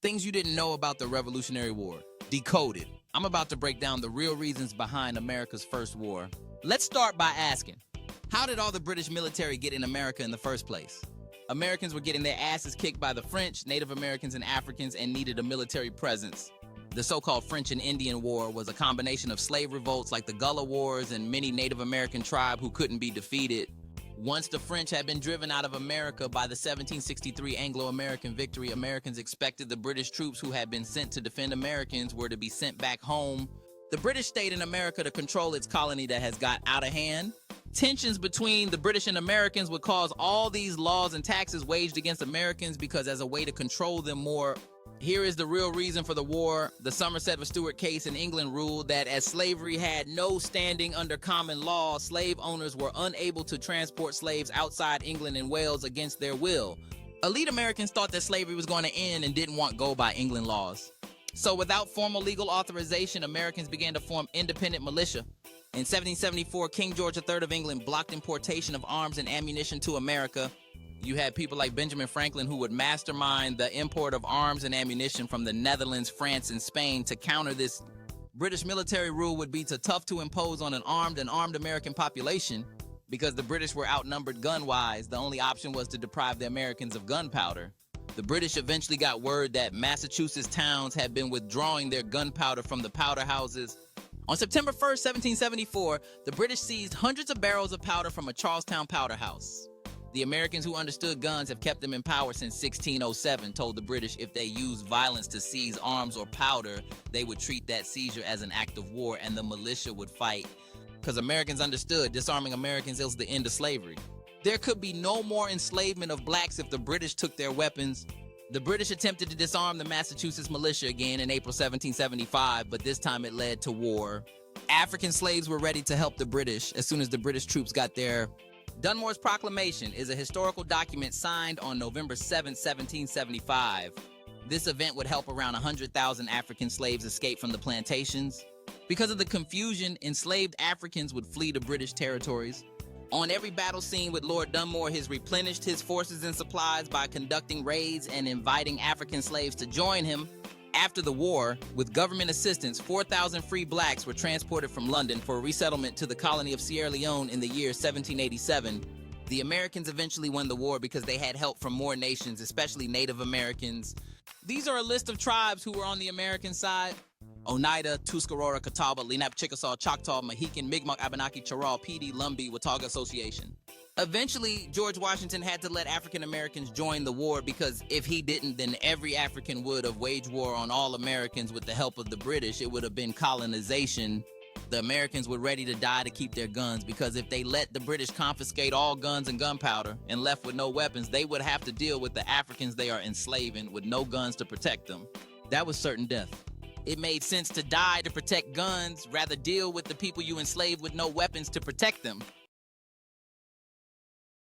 Things you didn't know about the Revolutionary War. Decoded. I'm about to break down the real reasons behind America's first war. Let's start by asking, how did all the British military get in America in the first place? Americans were getting their asses kicked by the French, Native Americans, and Africans and needed a military presence. The so-called French and Indian War was a combination of slave revolts like the Gullah Wars and many Native American tribes who couldn't be defeated. Once the French had been driven out of America by the 1763 Anglo-American victory, Americans expected the British troops who had been sent to defend Americans were to be sent back home. The British stayed in America to control its colony that has got out of hand. Tensions between the British and Americans would cause all these laws and taxes waged against Americans because as a way to control them more. Here is the real reason for the war. The Somerset v. Stewart case in England ruled that as slavery had no standing under common law, slave owners were unable to transport slaves outside England and Wales against their will. Elite Americans thought that slavery was going to end and didn't want go by England laws. So without formal legal authorization, Americans began to form independent militia. In 1774, King George III of England blocked importation of arms and ammunition to America. You had people like Benjamin Franklin who would mastermind the import of arms and ammunition from the Netherlands, France, and Spain. To counter this, British military rule would be too tough to impose on an armed American population because the British were outnumbered gun-wise. The only option was to deprive the Americans of gunpowder. The British eventually got word that Massachusetts towns had been withdrawing their gunpowder from the powder houses. On September 1st, 1774, the British seized hundreds of barrels of powder from a Charlestown powder house. The Americans who understood guns have kept them in power since 1607, told the British if they used violence to seize arms or powder, they would treat that seizure as an act of war and the militia would fight. Because Americans understood disarming Americans is the end of slavery. There could be no more enslavement of blacks if the British took their weapons. The British attempted to disarm the Massachusetts militia again in April 1775, but this time it led to war. African slaves were ready to help the British as soon as the British troops got there. Dunmore's Proclamation is a historical document signed on November 7, 1775. This event would help around 100,000 African slaves escape from the plantations. Because of the confusion, enslaved Africans would flee to British territories. On every battle scene with Lord Dunmore, he replenished his forces and supplies by conducting raids and inviting African slaves to join him. After the war, with government assistance, 4,000 free blacks were transported from London for resettlement to the colony of Sierra Leone in the year 1787. The Americans eventually won the war because they had help from more nations, especially Native Americans. These are a list of tribes who were on the American side: Oneida, Tuscarora, Catawba, Lenape, Chickasaw, Choctaw, Mohican, Mi'kmaq, Abenaki, Choctaw, Pee Lumbee, Watauga Association. Eventually, George Washington had to let African Americans join the war because if he didn't, then every African would have waged war on all Americans with the help of the British. It would have been colonization. The Americans were ready to die to keep their guns because if they let the British confiscate all guns and gunpowder and left with no weapons, they would have to deal with the Africans they are enslaving with no guns to protect them. That was certain death. It made sense to die to protect guns, rather deal with the people you enslaved with no weapons to protect them.